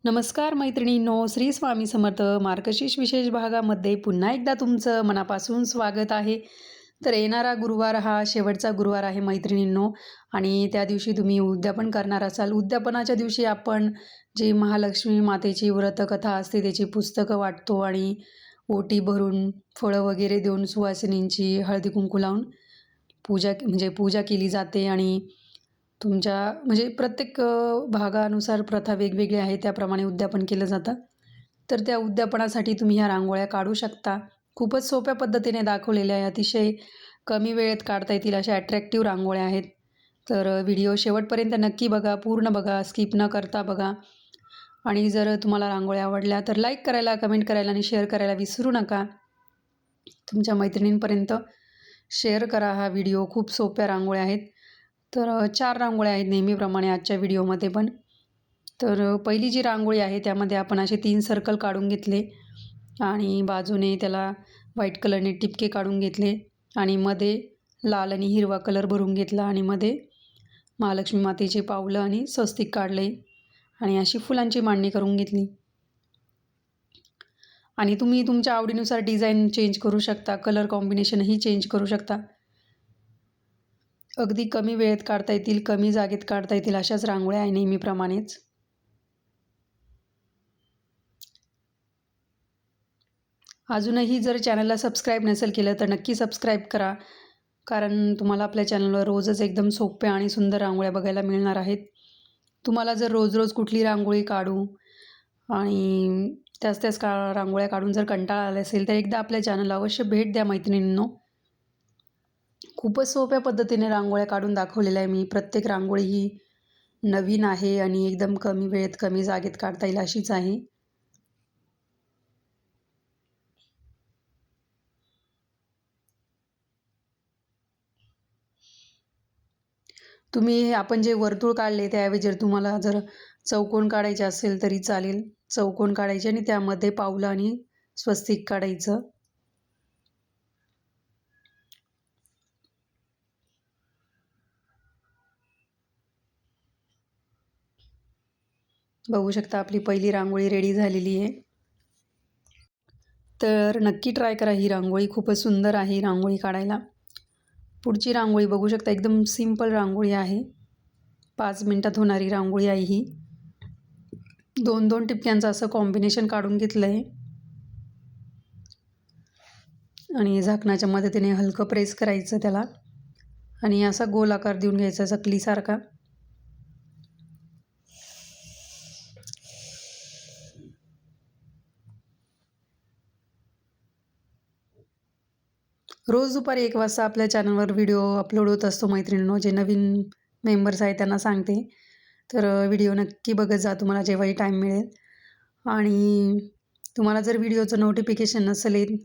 नमस्कार मैत्रिणींनो, श्री स्वामी समर्थ मार्गशीर्ष विशेष भागामध्ये पुन्हा एकदा तुमचं मनापासून स्वागत आहे. तर येणारा गुरुवार हा शेवटचा गुरुवार आहे मैत्रिणींनो, आणि त्या दिवशी तुम्ही उद्यापन करणार असाल. उद्यापनाच्या दिवशी आपण जी महालक्ष्मी मातेची व्रतकथा असते त्याची पुस्तकं वाटतो आणि ओटी भरून फळं वगैरे देऊन सुवासिनींची हळदी कुंकू लावून पूजा केली जाते. आणि तुमच्या प्रत्येक भागानुसार प्रथा वेगवेगळी आहे, त्याप्रमाणे उद्यापन केलं जातं. तर त्या उद्यापनासाठी तुम्ही ह्या रांगोळ्या काढू शकता. खूपच सोप्या पद्धतीने दाखवलेल्या आहे. अतिशय कमी वेळेत काढता येतील अशा अट्रॅक्टिव्ह रांगोळ्या आहेत. तर व्हिडिओ शेवटपर्यंत नक्की बघा, पूर्ण बघा, स्किप न करता बघा. आणि जर तुम्हाला रांगोळ्या आवडल्या तर लाईक करायला, कमेंट करायला आणि शेअर करायला विसरू नका. तुमच्या मैत्रिणींपर्यंत शेअर करा हा व्हिडिओ. खूप सोप्या रांगोळ्या आहेत. तर 4 रांगोळ्या आहेत नेहमीप्रमाणे आजच्या व्हिडिओमध्ये पण. तर पहिली जी रांगोळी आहे त्यामध्ये आपण असे 3 सर्कल काढून घेतले आणि बाजूने त्याला व्हाईट कलरने टिपके काढून घेतले आणि मध्ये लाल आणि हिरवा कलर भरून घेतला आणि मध्ये महालक्ष्मी मातेचे पावलं आणि स्वस्तिक काढले आणि अशी फुलांची मांडणी करून घेतली. आणि तुम्ही तुमच्या आवडीनुसार डिझाईन चेंज करू शकता, कलर कॉम्बिनेशनही चेंज करू शकता. अगदी कमी वेळेत काढता येतील, कमी जागेत काढता येतील अशाच रांगोळ्या आहे नेहमीप्रमाणेच. अजूनही जर चॅनलला सबस्क्राईब नसेल केलं तर नक्की सबस्क्राईब करा, कारण तुम्हाला आपल्या चॅनलवर रोजच एकदम सोप्या आणि सुंदर रांगोळ्या बघायला मिळणार आहेत. तुम्हाला जर रोज रोज कुठली रांगोळी काढू आणि त्याच त्याच रांगोळ्या काढून जर कंटाळा आला असेल तर एकदा आपल्या चॅनलला अवश्य भेट द्या मैत्रिणींनो. खूपच सोप्या पद्धतीने रांगोळ्या काढून दाखवलेल्या आहे मी. प्रत्येक रांगोळी ही नवीन आहे आणि एकदम कमी वेळेत कमी जागेत काढता येईल अशीच आहे. तुम्ही आपण जे वर्तुळ काढले त्याऐवजी जर तुम्हाला जर चौकोन काढायचे असेल तरी चालेल. चौकोन काढायचे आणि त्यामध्ये पावलं आणि स्वस्तिक काढायचं. बघू शकता आपली पहिली रांगोळी रेडी झालेली आहे. तर नक्की ट्राय करा ही रांगोळी. खूपच सुंदर आहे ही रांगोळी काढायला. पुढची रांगोळी बघू शकता, एकदम सिंपल रांगोळी आहे. 5 मिनिटात होणारी रांगोळी आहे ही. 2-2 टिपक्यांचं असं कॉम्बिनेशन काढून घेतलं आहे आणि झाकणाच्या मदतीने हलकं प्रेस करायचं त्याला आणि असा गोल आकार देऊन घ्यायचा चकलीसारखा. रोज दुपारी 1 वाजता आपल्या चॅनलवर व्हिडिओ अपलोड होत असतो मैत्रिणींनो. जे नवीन मेंबर्स आहेत त्यांना सांगते, तर व्हिडिओ नक्की बघत जा तुम्हाला जेव्हाही टाईम मिळेल. आणि तुम्हाला जर व्हिडिओचं नोटिफिकेशन नसेल येत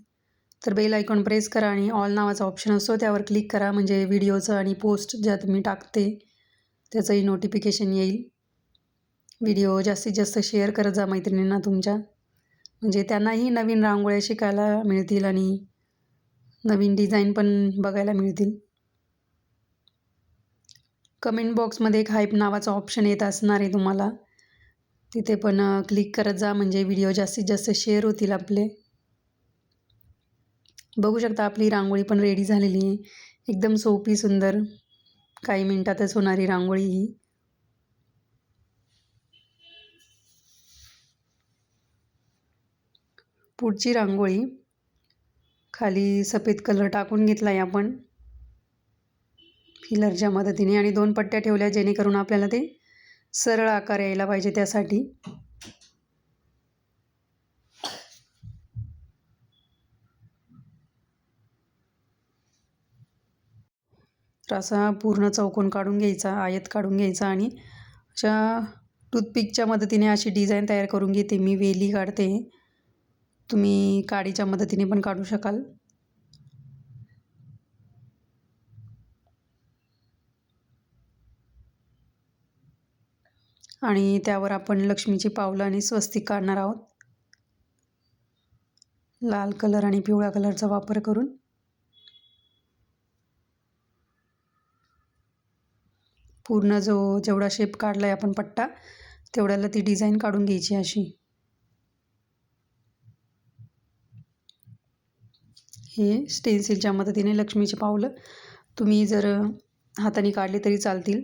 तर बेल आयकॉन प्रेस करा आणि ऑल नावाचा ऑप्शन असतो त्यावर क्लिक करा, म्हणजे व्हिडिओचं आणि पोस्ट ज्या तुम्ही टाकते त्याचंही नोटिफिकेशन येईल. व्हिडिओ जास्तीत जास्त शेअर करत जा मैत्रिणींना तुमच्या, म्हणजे त्यांनाही नवीन रांगोळ्या शिकायला मिळतील आणि नवीन डिझाईन पण बघायला मिळतील. कमेंट बॉक्समध्ये एक हाईप नावाचा ऑप्शन येत असणार आहे तुम्हाला, तिथे पण क्लिक करत जा, म्हणजे व्हिडिओ जास्तीत जास्त शेअर होतील आपले. बघू शकता आपली रांगोळी पण रेडी झालेली आहे. एकदम सोपी सुंदर काही मिनिटातच होणारी रांगोळी ही. पुढची रांगोळी खाली सफेद कलर टाकून घेतला आहे आपण फिलरच्या मदतीने आणि 2 पट्ट्या ठेवल्या जेणेकरून आपल्याला ते सरळ आकार यायला पाहिजे त्यासाठी. तर असा पूर्ण चौकोन काढून घ्यायचा, आयत काढून घ्यायचा आणि अशा टूथपिकच्या मदतीने अशी डिझाईन तयार करून घेते मी. वेली काढते, तुम्ही काडीच्या मदतीने पण काढू शकाल. आणि त्यावर आपण लक्ष्मीची पावलं आणि स्वस्तिक काढणार आहोत, लाल कलर आणि पिवळा कलरचा वापर करून. पूर्ण जेवढा शेप काढला आहे आपण पट्टा तेवढ्याला ती डिझाईन काढून घ्यायची अशी. हे स्टेन्सिलच्या मदतीने लक्ष्मीची पावलं तुम्ही जर हाताने काढले तरी चालतील.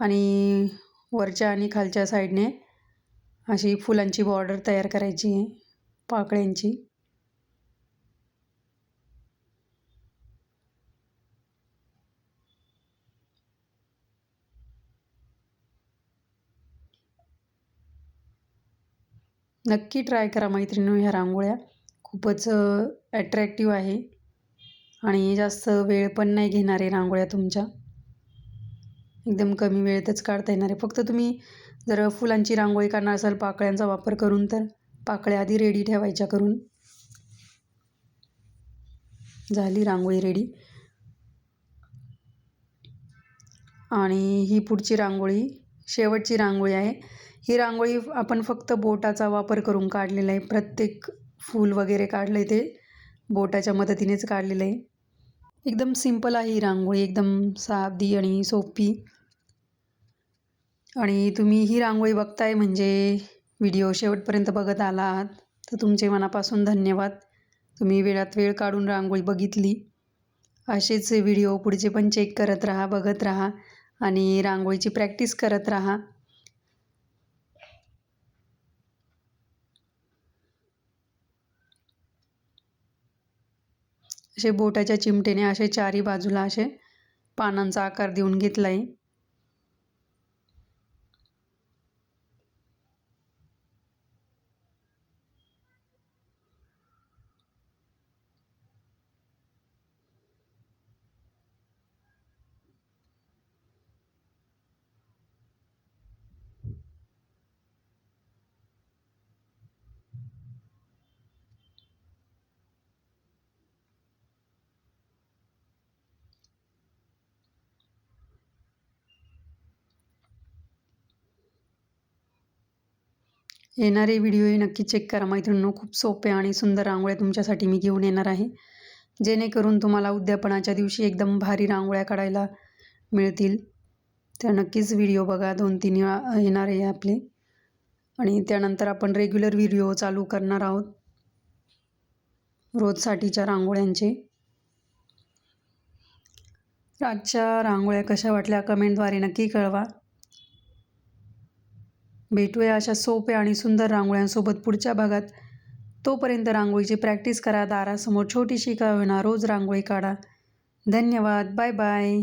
आणि वरच्या आणि खालच्या साईडने अशी फुलांची बॉर्डर तयार करायची आहे पाकळ्यांची. नक्की ट्राय करा मैत्रिणींनो, ह्या रांगोळ्या खूपच ॲट्रॅक्टिव्ह आहे आणि जास्त वेळ पण नाही घेणारे रांगोळ्या तुमच्या. एकदम कमी वेळेतच काढता येणार आहे. फक्त तुम्ही जर फुलांची रांगोळी काढणार असाल पाकळ्यांचा वापर करून तर पाकळ्या आधी रेडी ठेवायच्या करून. झाली रांगोळी रेडी. आणि ही पुढची रांगोळी शेवटची रांगोळी आहे. ही रांगोळी आपण फक्त बोटाचा वापर करून काढलेला आहे. प्रत्येक फूल वगैरे काढलं आहे ते बोटाच्या मदतीनेच काढलेलं आहे. एकदम सिंपल आहे ही रांगोळी, एकदम साधी आणि सोपी. आणि तुम्ही ही रांगोळी बघताय म्हणजे व्हिडिओ शेवटपर्यंत बघत आला आहात तर तुमचे मनापासून धन्यवाद. तुम्ही वेळात वेळ काढून रांगोळी बघितली. असेच व्हिडिओ पुढचे पण चेक करत राहा, बघत राहा आणि रांगोळीची प्रॅक्टिस करत राहा. असे बोटाच्या चिमटेने असे चारी बाजूला असे पानांचा आकार देऊन घेतला आहे. येणारे व्हिडिओही नक्की चेक करा मैत्रिणींनो. खूप सोप्या आणि सुंदर रांगोळ्या तुमच्यासाठी मी घेऊन येणार आहे, जेणेकरून तुम्हाला उद्यापनाच्या दिवशी एकदम भारी रांगोळ्या काढायला मिळतील. तर नक्कीच व्हिडिओ बघा. 2-3 येणार आहे आपले आणि त्यानंतर आपण रेग्युलर व्हिडिओ चालू करणार आहोत रोजसाठीच्या रांगोळ्यांचे. आजच्या रांगोळ्या कशा वाटल्या कमेंटद्वारे नक्की कळवा. भेटूया अशा सोप्या आणि सुंदर रांगोळ्यांसोबत पुढच्या भागात. तोपर्यंत रांगोळीची प्रॅक्टिस करा. दारासमोर छोटीशी का होईना रोज रांगोळी काढा. धन्यवाद. Bye bye.